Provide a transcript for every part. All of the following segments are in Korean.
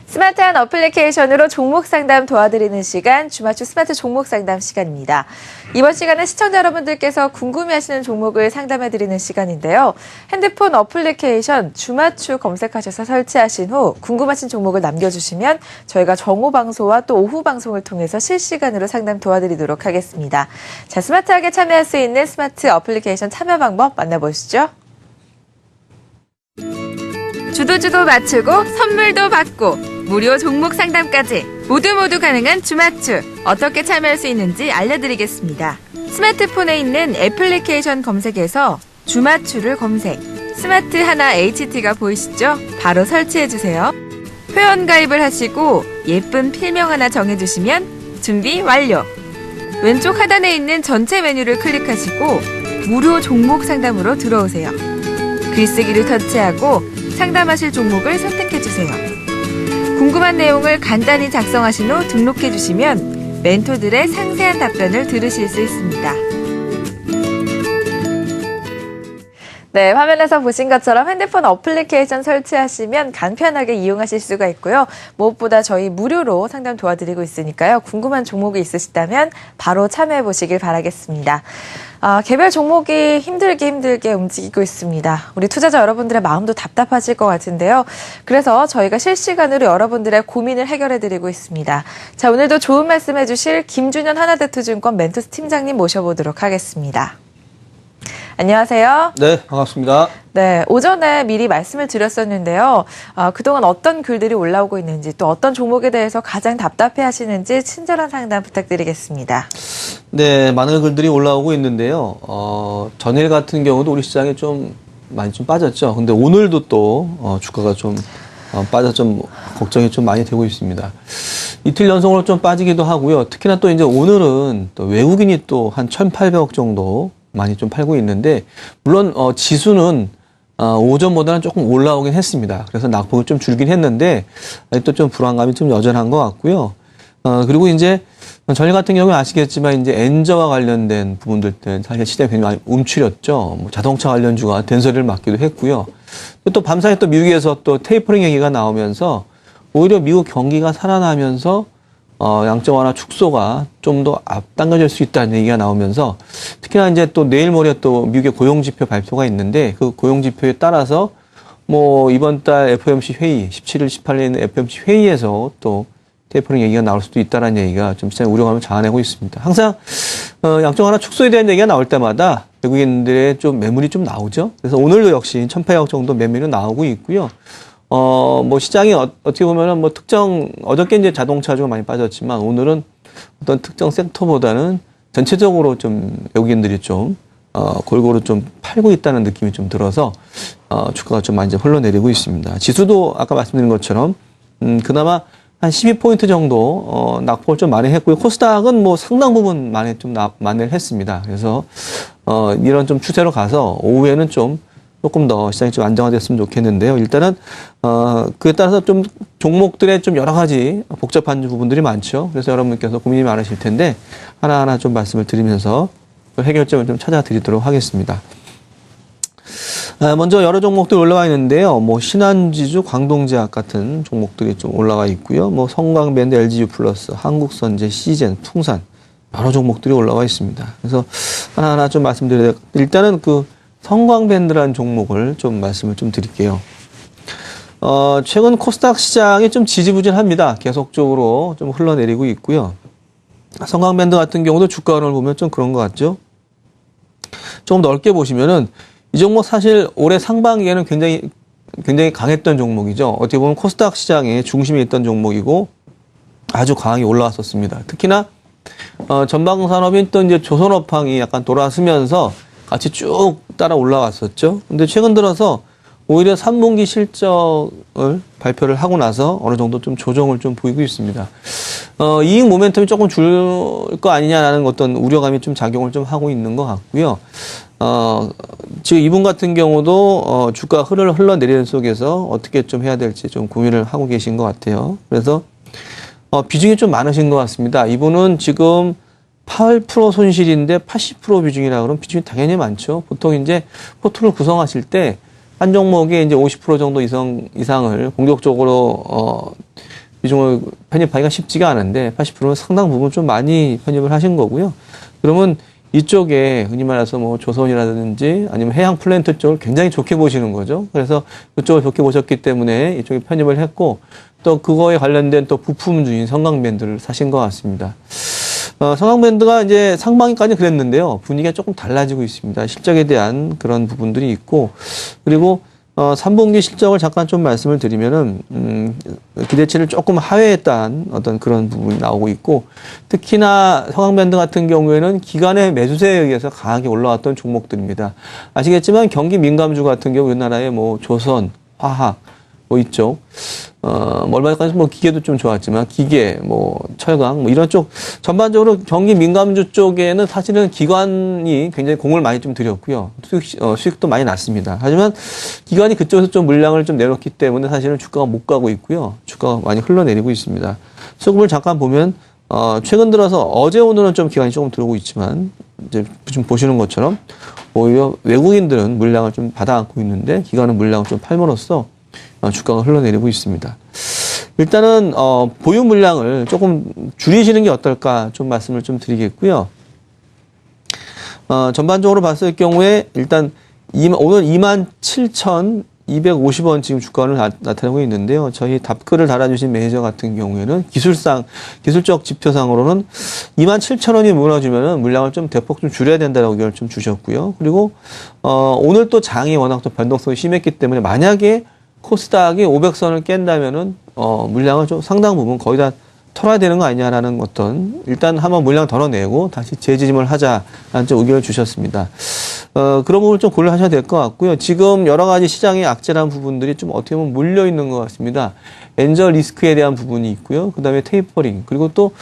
스마트한 어플리케이션으로 종목 상담 도와드리는 시간, 주맞추 스마트 종목 상담 시간입니다. 이번 시간은 시청자 여러분들께서 궁금해하시는 종목을 상담해드리는 시간인데요. 핸드폰 어플리케이션 주맞추 검색하셔서 설치하신 후 궁금하신 종목을 남겨주시면 저희가 정오 방송과 또 오후 방송을 통해서 실시간으로 상담 도와드리도록 하겠습니다. 자, 스마트하게 참여할 수 있는 스마트 어플리케이션 참여 방법 만나보시죠. 주도 맞추고 선물도 받고 무료 종목 상담까지 모두 가능한 주맞추. 어떻게 참여할 수 있는지 알려드리겠습니다. 스마트폰에 있는 애플리케이션 검색에서 주맞추를 검색. 스마트 하나 HT가 보이시죠? 바로 설치해주세요. 회원 가입을 하시고 예쁜 필명 하나 정해주시면 준비 완료. 왼쪽 하단에 있는 전체 메뉴를 클릭하시고 무료 종목 상담으로 들어오세요. 글쓰기를 터치하고 상담하실 종목을 선택해주세요. 궁금한 내용을 간단히 작성하신 후 등록해주시면 멘토들의 상세한 답변을 들으실 수 있습니다. 네, 화면에서 보신 것처럼 핸드폰 어플리케이션 설치하시면 간편하게 이용하실 수가 있고요. 무엇보다 저희 무료로 상담 도와드리고 있으니까요. 궁금한 종목이 있으시다면 바로 참여해 보시길 바라겠습니다. 개별 종목이 힘들게 움직이고 있습니다. 우리 투자자 여러분들의 마음도 답답하실 것 같은데요. 그래서 저희가 실시간으로 여러분들의 고민을 해결해드리고 있습니다. 자, 오늘도 좋은 말씀 해주실 김준현 하나대투증권 멘토스 팀장님 모셔보도록 하겠습니다. 안녕하세요. 네, 반갑습니다. 네, 오전에 미리 말씀을 드렸었는데요. 그동안 어떤 글들이 올라오고 있는지 또 어떤 종목에 대해서 가장 답답해 하시는지 친절한 상담 부탁드리겠습니다. 네, 많은 글들이 올라오고 있는데요. 전일 같은 경우도 우리 시장에 많이 빠졌죠. 근데 오늘도 또 주가가 빠져 걱정이 많이 되고 있습니다. 이틀 연속으로 좀 빠지기도 하고요. 특히나 또 이제 오늘은 또 외국인이 또 한 1,800억 정도 많이 좀 팔고 있는데, 물론 지수는 오전보다는 조금 올라오긴 했습니다. 그래서 낙폭이 좀 줄긴 했는데 또 좀 불안감이 좀 여전한 것 같고요. 그리고 이제 전일 같은 경우는 아시겠지만 이제 엔저와 관련된 부분들 때 사실 시장이 굉장히 많이 움츠렸죠. 뭐 자동차 관련주가 된소리를 맞기도 했고요. 또 밤사이 또 미국에서 또 테이퍼링 얘기가 나오면서 오히려 미국 경기가 살아나면서 양적 완화 축소가 좀 더 앞당겨질 수 있다는 얘기가 나오면서, 특히나 이제 또 내일 모레 또 미국의 고용지표 발표가 있는데 그 고용지표에 따라서 뭐 이번 달 FOMC 회의 17일, 18일에 있는 FOMC 회의에서 또 테이퍼링 얘기가 나올 수도 있다는 얘기가 좀 시장의 우려감을 자아내고 있습니다. 항상 양적 완화 축소에 대한 얘기가 나올 때마다 외국인들의 좀 매물이 좀 나오죠. 그래서 오늘도 역시 1,800억 정도 매물이 나오고 있고요. 뭐 시장이 어떻게 보면은 뭐 어저께 이제 자동차주가 많이 빠졌지만 오늘은 어떤 특정 섹터보다는 전체적으로 좀 외국인들이 골고루 좀 팔고 있다는 느낌이 좀 들어서 주가가 좀 많이 흘러내리고 있습니다. 지수도 아까 말씀드린 것처럼 그나마 한 12포인트 정도 낙폭을 좀 많이 했고요. 코스닥은 뭐 상당 부분 많이 만회를 했습니다. 그래서 이런 좀 추세로 가서 오후에는 조금 더 시장이 좀 안정화됐으면 좋겠는데요. 일단은 그에 따라서 좀 종목들의 좀 여러 가지 복잡한 부분들이 많죠. 그래서 여러분께서 고민이 많으실 텐데 하나하나 좀 말씀을 드리면서 해결점을 좀 찾아드리도록 하겠습니다. 먼저 여러 종목들 올라와 있는데요. 뭐 신한지주, 광동제약 같은 종목들이 좀 올라와 있고요. 뭐 성광밴드, LGU 플러스, 한국선제, 시젠, 풍산 여러 종목들이 올라와 있습니다. 그래서 하나하나 좀 말씀드려야 돼요. 일단은 성광밴드라는 종목을 좀 말씀을 좀 드릴게요. 최근 코스닥 시장이 좀 지지부진합니다. 계속적으로 좀 흘러내리고 있고요. 성광밴드 같은 경우도 주가를 보면 좀 그런 것 같죠? 조금 넓게 보시면은 이 종목 사실 올해 상반기에는 굉장히 강했던 종목이죠. 어떻게 보면 코스닥 시장의 중심에 있던 종목이고 아주 강하게 올라왔었습니다. 특히나 전방산업인 또 이제 조선업황이 약간 돌아서면서 같이 쭉 따라 올라왔었죠. 근데 최근 들어서 오히려 3분기 실적을 발표를 하고 나서 어느 정도 좀 조정을 좀 보이고 있습니다. 이익 모멘텀이 조금 줄 거 아니냐라는 어떤 우려감이 좀 작용을 좀 하고 있는 것 같고요. 지금 이분 같은 경우도 주가 흘러내리는 속에서 어떻게 좀 해야 될지 좀 고민을 하고 계신 것 같아요. 그래서 비중이 좀 많으신 것 같습니다. 이분은 지금 8% 손실인데 80% 비중이라 그러면 비중이 당연히 많죠. 보통 이제 포트를 구성하실 때 한 종목에 이제 50% 정도 이상을 공격적으로 비중을 편입하기가 쉽지가 않은데 80%는 상당 부분 좀 많이 편입을 하신 거고요. 그러면 이쪽에 흔히 말해서 뭐 조선이라든지 아니면 해양 플랜트 쪽을 굉장히 좋게 보시는 거죠. 그래서 그쪽을 좋게 보셨기 때문에 이쪽에 편입을 했고 또 그거에 관련된 또 부품주인 성강밴드를 사신 것 같습니다. 성강밴드가 이제 상반기까지 그랬는데요. 분위기가 조금 달라지고 있습니다. 실적에 대한 그런 부분들이 있고 그리고 3분기 실적을 잠깐 좀 말씀을 드리면은, 기대치를 조금 하회했다는 어떤 그런 부분이 나오고 있고, 특히나 성황밴드 같은 경우에는 기관의 매수세에 의해서 강하게 올라왔던 종목들입니다. 아시겠지만 경기 민감주 같은 경우 우리나라의 뭐 조선, 화학, 뭐 이쪽, 얼마까지 뭐 기계도 좀 좋았지만 기계, 뭐 철강, 뭐 이런 쪽 전반적으로 경기 민감주 쪽에는 사실은 기관이 굉장히 공을 많이 좀 들였고요. 수익도 많이 났습니다. 하지만 기관이 그쪽에서 좀 물량을 좀 내놓기 때문에 사실은 주가가 못 가고 있고요. 주가가 많이 흘러내리고 있습니다. 수급을 잠깐 보면 최근 들어서 어제 오늘은 좀 기관이 조금 들어오고 있지만 이제 좀 보시는 것처럼 오히려 외국인들은 물량을 좀 받아안고 있는데 기관은 물량을 좀 팔므로써 주가가 흘러내리고 있습니다. 일단은 보유 물량을 조금 줄이시는 게 어떨까 좀 말씀을 좀 드리겠고요. 전반적으로 봤을 경우에 일단 오늘 27,250원 지금 주가를 나타내고 있는데요. 저희 답글을 달아주신 매니저 같은 경우에는 기술적 지표상으로는 27,000원이 무너지면은 물량을 좀 대폭 좀 줄여야 된다라고 의견을 좀 주셨고요. 그리고 오늘 또 장이 워낙 또 변동성이 심했기 때문에 만약에 코스닥이 500선을 깬다면은 물량을 좀 상당 부분 거의 다 털어야 되는 거 아니냐라는 어떤 일단 한번 물량 덜어내고 다시 재지짐을 하자라는 좀 의견을 주셨습니다. 그런 부분을 좀 고려하셔야 될 것 같고요. 지금 여러 가지 시장의 악재란 부분들이 좀 어떻게 보면 몰려 있는 것 같습니다. 엔저 리스크에 대한 부분이 있고요. 그 다음에 테이퍼링 그리고 또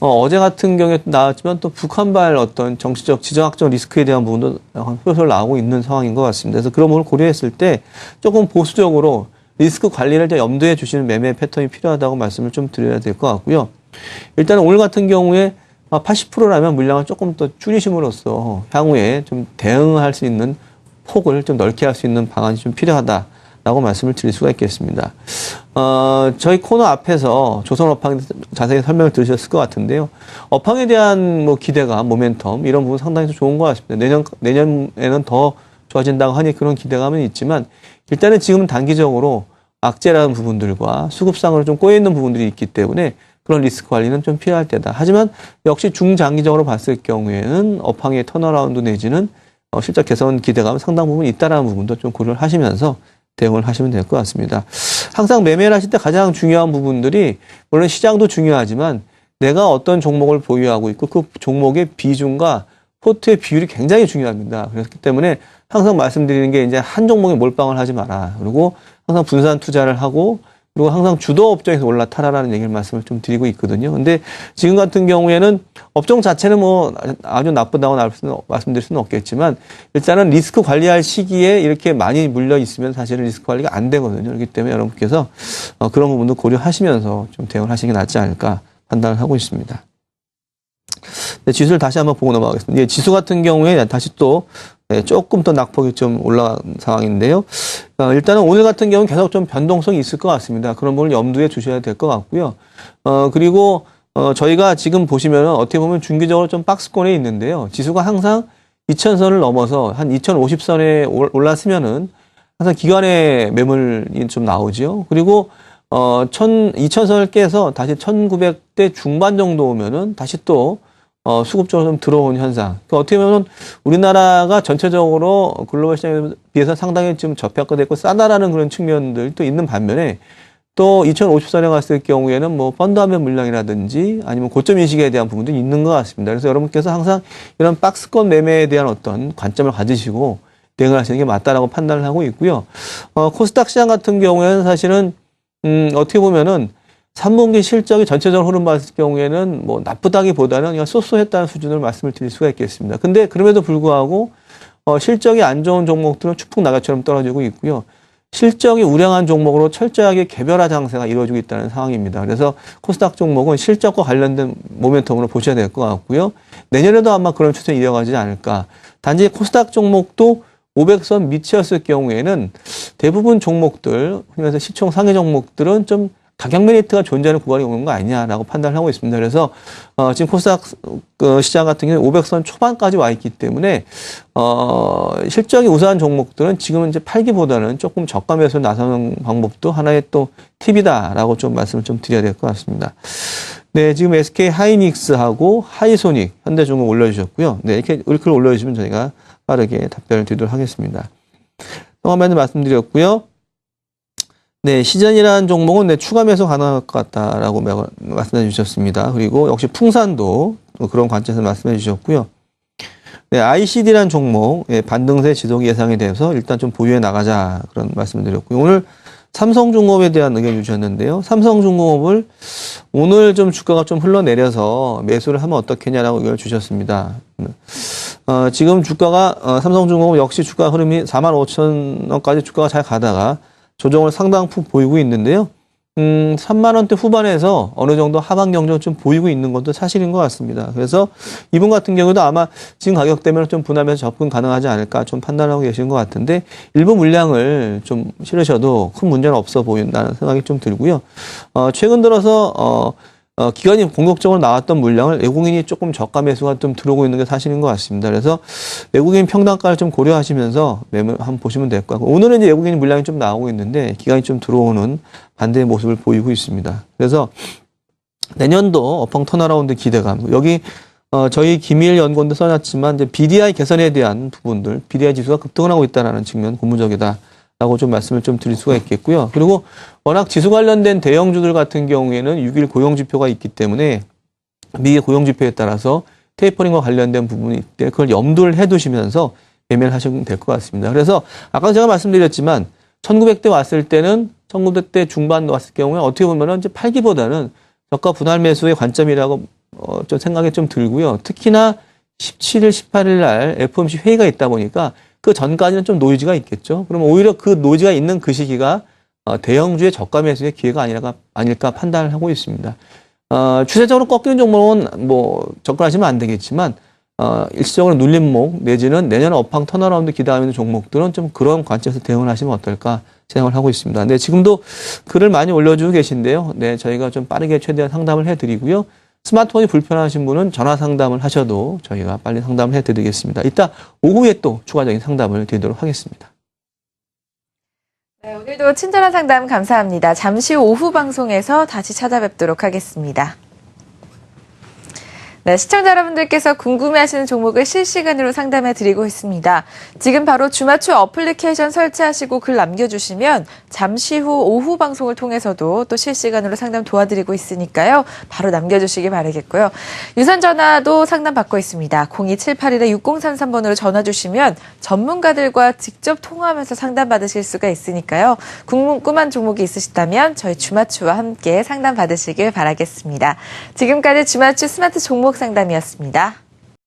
어제 같은 경우에 나왔지만 또 북한발 어떤 정치적 지정학적 리스크에 대한 부분도 솔솔 나오고 있는 상황인 것 같습니다. 그래서 그런 부분을 고려했을 때 조금 보수적으로 리스크 관리를 좀 염두에 주시는 매매 패턴이 필요하다고 말씀을 좀 드려야 될 것 같고요. 일단 오늘 같은 경우에 80%라면 물량을 조금 더 줄이심으로써 향후에 좀 대응할 수 있는 폭을 좀 넓게 할 수 있는 방안이 좀 필요하다라고 말씀을 드릴 수가 있겠습니다. 저희 코너 앞에서 조선 업황에 자세히 설명을 들으셨을 것 같은데요. 업황에 대한 뭐 기대감, 모멘텀 이런 부분 상당히 좋은 것 같습니다. 내년에는 더 좋아진다고 하니 그런 기대감은 있지만 일단은 지금은 단기적으로 악재라는 부분들과 수급상으로 좀 꼬여있는 부분들이 있기 때문에 그런 리스크 관리는 좀 필요할 때다. 하지만 역시 중장기적으로 봤을 경우에는 업황의 턴어라운드 내지는 실적 개선 기대감 상당 부분 있다라는 부분도 좀 고려를 하시면서 대응을 하시면 될 것 같습니다. 항상 매매를 하실 때 가장 중요한 부분들이 물론 시장도 중요하지만 내가 어떤 종목을 보유하고 있고 그 종목의 비중과 포트의 비율이 굉장히 중요합니다. 그렇기 때문에 항상 말씀드리는 게 이제 한 종목에 몰빵을 하지 마라. 그리고 항상 분산 투자를 하고 그리고 항상 주도 업종에서 올라타라라는 얘기를 말씀을 좀 드리고 있거든요. 근데 지금 같은 경우에는 업종 자체는 뭐 아주 나쁘다고 말씀드릴 수는 없겠지만 일단은 리스크 관리할 시기에 이렇게 많이 물려 있으면 사실은 리스크 관리가 안 되거든요. 그렇기 때문에 여러분께서 그런 부분도 고려하시면서 좀 대응을 하시는 게 낫지 않을까 판단을 하고 있습니다. 네, 지수를 다시 한번 보고 넘어가겠습니다. 예, 지수 같은 경우에 다시 또 조금 더 낙폭이 좀 올라간 상황인데요. 일단은 오늘 같은 경우는 계속 좀 변동성이 있을 것 같습니다. 그런 부분을 염두에 두셔야 될 것 같고요. 그리고 저희가 지금 보시면은 어떻게 보면 중기적으로 좀 박스권에 있는데요. 지수가 항상 2000선을 넘어서 한 2050선에 올랐으면은 항상 기관의 매물이 좀 나오죠. 그리고 2000선을 깨서 다시 1900대 중반 정도 오면은 다시 또 수급적으로 좀 들어온 현상. 그러니까 어떻게 보면 우리나라가 전체적으로 글로벌 시장에 비해서 상당히 좀 저평가됐고 싸다라는 그런 측면들도 있는 반면에 또 2050선에 갔을 경우에는 뭐 펀드화면 물량이라든지 아니면 고점 인식에 대한 부분도 있는 것 같습니다. 그래서 여러분께서 항상 이런 박스권 매매에 대한 어떤 관점을 가지시고 대응을 하시는 게 맞다라고 판단을 하고 있고요. 코스닥 시장 같은 경우에는 사실은 어떻게 보면은 3분기 실적이 전체적으로 흐름 봤을 경우에는 뭐 나쁘다기보다는 그냥 쏘쏘했다는 수준으로 말씀을 드릴 수가 있겠습니다. 근데 그럼에도 불구하고 실적이 안 좋은 종목들은 추풍 낙엽처럼 떨어지고 있고요. 실적이 우량한 종목으로 철저하게 개별화 장세가 이루어지고 있다는 상황입니다. 그래서 코스닥 종목은 실적과 관련된 모멘텀으로 보셔야 될 것 같고요. 내년에도 아마 그런 추세가 이어가지 않을까. 단지 코스닥 종목도 500선 밑이었을 경우에는 대부분 종목들, 그래서 시총 상위 종목들은 좀 가격 메리트가 존재하는 구간이 오는 거 아니냐라고 판단을 하고 있습니다. 그래서 지금 코스닥 시장 같은 경우는 500선 초반까지 와 있기 때문에 실적이 우수한 종목들은 지금은 이제 팔기보다는 조금 저가 매수 나서는 방법도 하나의 또 팁이다라고 좀 말씀을 좀 드려야 될 것 같습니다. 네, 지금 SK 하이닉스하고 하이소닉, 현대중공 올려주셨고요. 네, 이렇게 올려주시면 저희가 빠르게 답변을 드리도록 하겠습니다. 또 한 번 말씀드렸고요. 네, 시전이라는 종목은 네, 추가 매수 가능할 것 같다라고 말씀해 주셨습니다. 그리고 역시 풍산도 그런 관점에서 말씀해 주셨고요. 네, ICD라는 종목, 예, 반등세 지속 예상에 대해서 일단 좀 보유해 나가자 그런 말씀을 드렸고요. 오늘 삼성중공업에 대한 의견 주셨는데요. 삼성중공업을 오늘 좀 주가가 좀 흘러내려서 매수를 하면 어떻겠냐라고 의견을 주셨습니다. 지금 주가가 삼성중공업 역시 주가 흐름이 45,000원까지 주가가 잘 가다가 조정을 상당폭 보이고 있는데요. 3만 원대 후반에서 어느 정도 하방 경쟁을 좀 보이고 있는 것도 사실인 것 같습니다. 그래서 이분 같은 경우도 아마 지금 가격대면 좀 분할해서 접근 가능하지 않을까 좀 판단하고 계신 것 같은데 일부 물량을 좀 실으셔도 큰 문제는 없어 보인다는 생각이 좀 들고요. 최근 들어서 기관이 공격적으로 나왔던 물량을 외국인이 조금 저가 매수가 좀 들어오고 있는 게 사실인 것 같습니다. 그래서 외국인 평단가를 좀 고려하시면서 매물 한번 보시면 될 것 같고 오늘은 이제 외국인 물량이 좀 나오고 있는데 기관이 좀 들어오는 반대의 모습을 보이고 있습니다. 그래서 내년도 업황 턴어라운드 기대감 여기 저희 김일 연구원도 써놨지만 이제 BDI 개선에 대한 부분들 BDI 지수가 급등을 하고 있다는 측면 고무적이다. 라고 좀 말씀을 좀 드릴 수가 있겠고요. 그리고 워낙 지수 관련된 대형주들 같은 경우에는 6일 고용지표가 있기 때문에 미국의 고용지표에 따라서 테이퍼링과 관련된 부분이 있기 때문에 그걸 염두를 해두시면서 매매를 하시면 될 것 같습니다. 그래서 아까 제가 말씀드렸지만 1900대 왔을 때는 1900대 중반 왔을 경우에 어떻게 보면은 이제 팔기보다는 저가 분할 매수의 관점이라고 좀 생각이 좀 들고요. 특히나 17일, 18일 날 FOMC 회의가 있다 보니까 그 전까지는 좀 노이즈가 있겠죠. 그러면 오히려 그 노이즈가 있는 그 시기가 대형주의 저가 매수의 기회가 아닐까 판단을 하고 있습니다. 추세적으로 꺾이는 종목은 뭐 접근하시면 안 되겠지만 일시적으로 눌림목 내지는 내년 업황 턴어라운드 기대하고 있는 종목들은 좀 그런 관점에서 대응을 하시면 어떨까 생각을 하고 있습니다. 네, 지금도 글을 많이 올려주고 계신데요. 네, 저희가 좀 빠르게 최대한 상담을 해드리고요. 스마트폰이 불편하신 분은 전화 상담을 하셔도 저희가 빨리 상담을 해드리겠습니다. 이따 오후에 또 추가적인 상담을 드리도록 하겠습니다. 네, 오늘도 친절한 상담 감사합니다. 잠시 오후 방송에서 다시 찾아뵙도록 하겠습니다. 네, 시청자 여러분들께서 궁금해하시는 종목을 실시간으로 상담해드리고 있습니다. 지금 바로 주맞추 어플리케이션 설치하시고 글 남겨주시면 잠시 후 오후 방송을 통해서도 또 실시간으로 상담 도와드리고 있으니까요. 바로 남겨주시기 바라겠고요. 유선 전화도 상담 받고 있습니다. 02781-6033번으로 전화 주시면 전문가들과 직접 통화하면서 상담 받으실 수가 있으니까요. 궁금한 종목이 있으시다면 저희 주맞추와 함께 상담 받으시길 바라겠습니다. 지금까지 주맞추 스마트 종목 상담이었습니다.